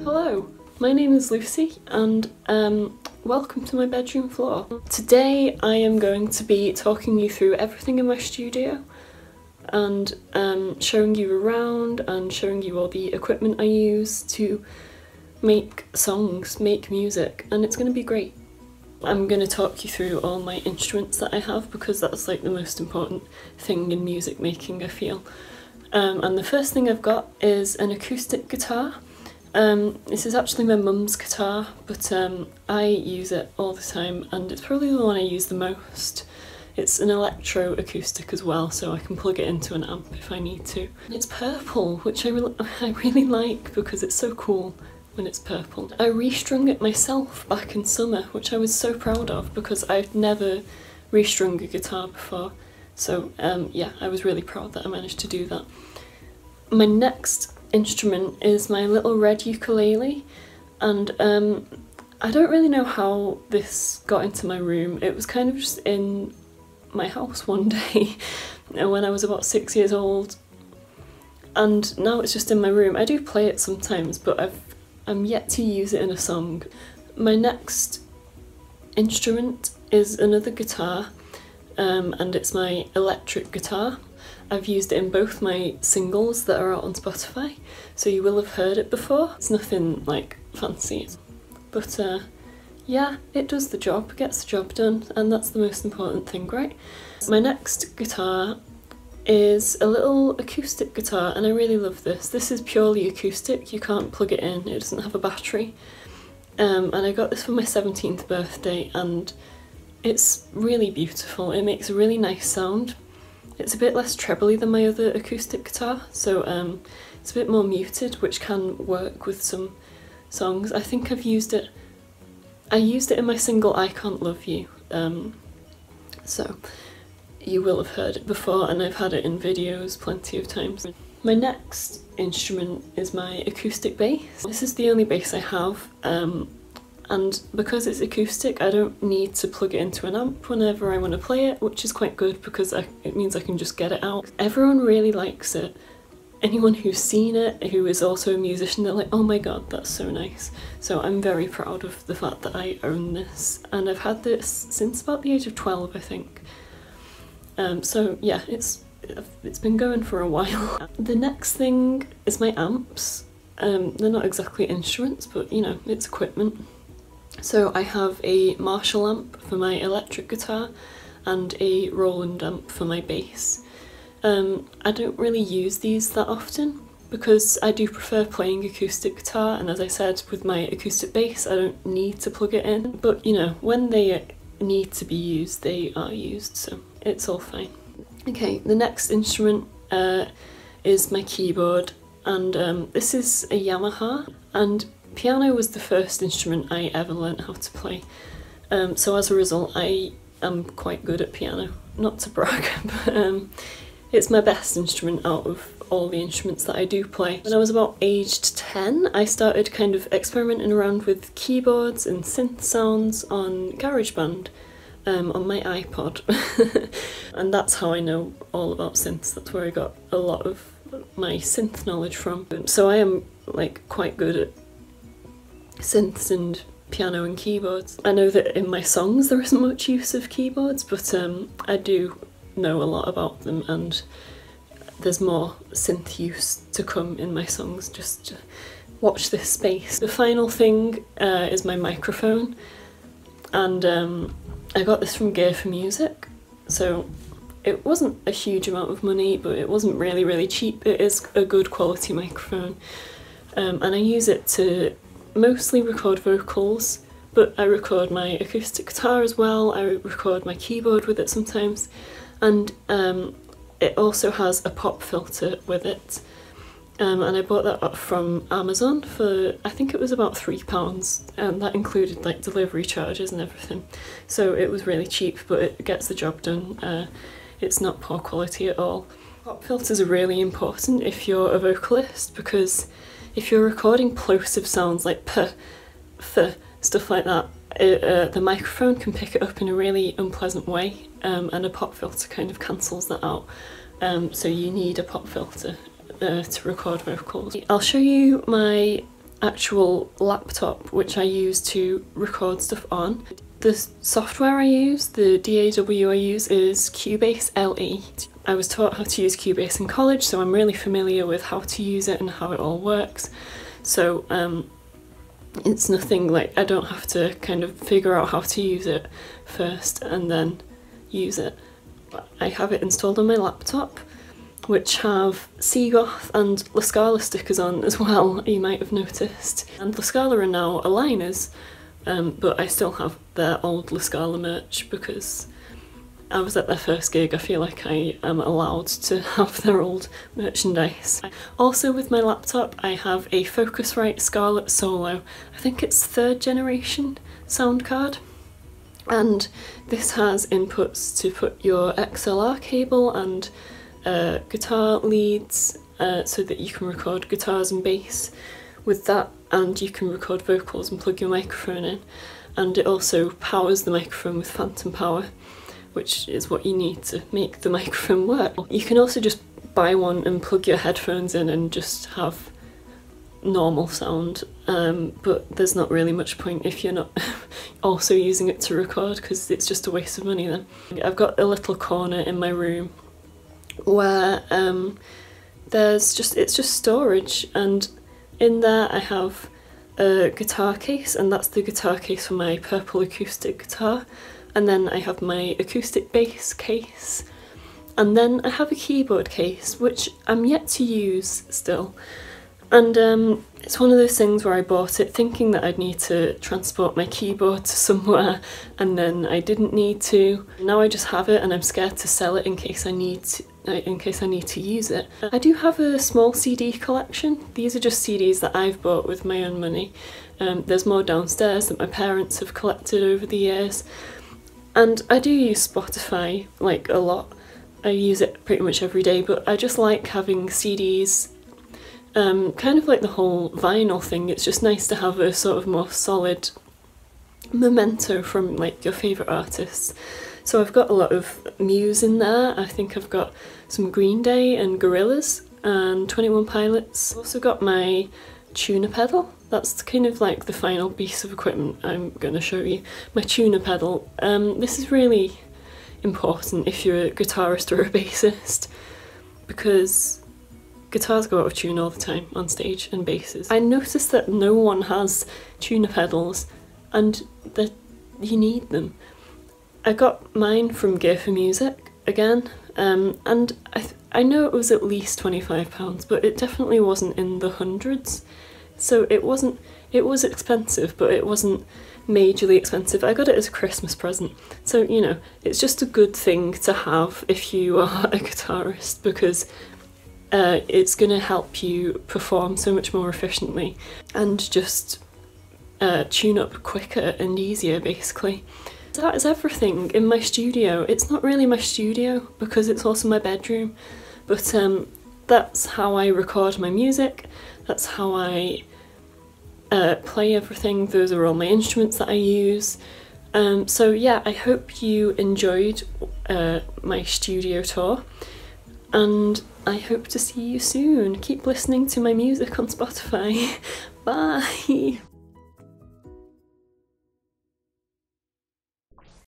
Hello, my name is Lucy and welcome to my bedroom floor. Today I am going to be talking you through everything in my studio and showing you around and showing you all the equipment I use to make songs, make music, and it's going to be great. I'm going to talk you through all my instruments that I have because that's like the most important thing in music making, I feel. And the first thing I've got is an acoustic guitar. This is actually my mum's guitar, but I use it all the time and it's probably the one I use the most. It's an electro-acoustic as well, so I can plug it into an amp if I need to. It's purple, which I really like because it's so cool when it's purple. I restrung it myself back in summer, which I was so proud of because I've never restrung a guitar before. So yeah, I was really proud that I managed to do that. My next instrument is my little red ukulele, and I don't really know how this got into my room. It was kind of just in my house one day when I was about 6 years old, and now it's just in my room. I do play it sometimes, but I'm yet to use it in a song. My next instrument is another guitar, and it's my electric guitar. I've used it in both my singles that are out on Spotify, so you will have heard it before. It's nothing like fancy, but yeah, it does the job, gets the job done, and that's the most important thing, right? My next guitar is a little acoustic guitar, and I really love this. This is purely acoustic, you can't plug it in, it doesn't have a battery. And I got this for my 17th birthday, and it's really beautiful. It makes a really nice sound. It's a bit less trebly than my other acoustic guitar, so it's a bit more muted, which can work with some songs. I think I used it in my single I Can't Love You, so you will have heard it before, and I've had it in videos plenty of times. My next instrument is my acoustic bass. This is the only bass I have, and because it's acoustic I don't need to plug it into an amp whenever I want to play it, which is quite good because it means I can just get it out. Everyone really likes it. Anyone who's seen it, who is also a musician, they're like, oh my god, that's so nice. So I'm very proud of the fact that I own this, and I've had this since about the age of 12, I think. So yeah, it's been going for a while. The next thing is my amps. They're not exactly instruments, but you know, it's equipment. So I have a Marshall amp for my electric guitar and a Roland amp for my bass. I don't really use these that often because I do prefer playing acoustic guitar, and as I said with my acoustic bass I don't need to plug it in, but you know, when they need to be used they are used, so it's all fine. Okay, the next instrument is my keyboard, and this is a Yamaha, and piano was the first instrument I ever learnt how to play, so as a result I am quite good at piano. Not to brag, but it's my best instrument out of all the instruments that I do play. When I was about aged 10, I started kind of experimenting around with keyboards and synth sounds on GarageBand on my iPod, and that's how I know all about synths. That's where I got a lot of my synth knowledge from. So I am like quite good at synths and piano and keyboards. I know that in my songs there isn't much use of keyboards, but I do know a lot about them, and there's more synth use to come in my songs. Just watch this space. The final thing is my microphone, and I got this from Gear for Music, so it wasn't a huge amount of money, but it wasn't really cheap. It is a good quality microphone, and I use it to mostly record vocals, but I record my acoustic guitar as well. I record my keyboard with it sometimes, and it also has a pop filter with it, and I bought that up from Amazon for, I think it was about £3, and that included like delivery charges and everything, so it was really cheap, but it gets the job done. It's not poor quality at all. Pop filters are really important if you're a vocalist, because if you're recording plosive sounds like p, f, stuff like that, the microphone can pick it up in a really unpleasant way, and a pop filter kind of cancels that out. So you need a pop filter to record vocals. I'll show you my actual laptop which I use to record stuff on. The software I use, the DAW I use, is Cubase LE. I was taught how to use Cubase in college, so I'm really familiar with how to use it and how it all works. So it's nothing like I don't have to kind of figure out how to use it first and then use it. I have it installed on my laptop, which have Seagoth and La Scala stickers on as well, you might have noticed. And La Scala are now aligners, but I still have their old La Scala merch because I was at their first gig. I feel like I am allowed to have their old merchandise. Also with my laptop I have a Focusrite Scarlett Solo. I think it's 3rd generation sound card. And this has inputs to put your XLR cable and guitar leads so that you can record guitars and bass with that, and you can record vocals and plug your microphone in. And it also powers the microphone with phantom power, which is what you need to make the microphone work. You can also just buy one and plug your headphones in and just have normal sound, but there's not really much point if you're not also using it to record, because it's just a waste of money then. I've got a little corner in my room where it's just storage, and in there I have a guitar case, and that's the guitar case for my purple acoustic guitar, and then I have my acoustic bass case, and then I have a keyboard case which I'm yet to use still. And it's one of those things where I bought it thinking that I'd need to transport my keyboard to somewhere, and then I didn't need to. Now I just have it and I'm scared to sell it in case I need to use it. I do have a small CD collection. These are just CDs that I've bought with my own money. There's more downstairs that my parents have collected over the years. And I do use Spotify like a lot. I use it pretty much every day, but I just like having CDs. Kind of like the whole vinyl thing, it's just nice to have a sort of more solid memento from like your favourite artists. So I've got a lot of Muse in there. I think I've got some Green Day and Gorillaz and 21 Pilots. I've also got my tuner pedal. That's kind of like the final piece of equipment I'm going to show you. My tuner pedal. This is really important if you're a guitarist or a bassist, because guitars go out of tune all the time on stage, and basses. I noticed that no one has tuner pedals and that you need them. I got mine from Gear for Music again, and I know it was at least £25, but it definitely wasn't in the hundreds. So it was expensive, but it wasn't majorly expensive. I got it as a Christmas present. So, you know, it's just a good thing to have if you are a guitarist, because it's going to help you perform so much more efficiently and just tune up quicker and easier, basically. So that is everything in my studio. It's not really my studio because it's also my bedroom, but that's how I record my music, that's how I play everything. Those are all my instruments that I use. So yeah, I hope you enjoyed my studio tour, and I hope to see you soon. Keep listening to my music on Spotify. Bye!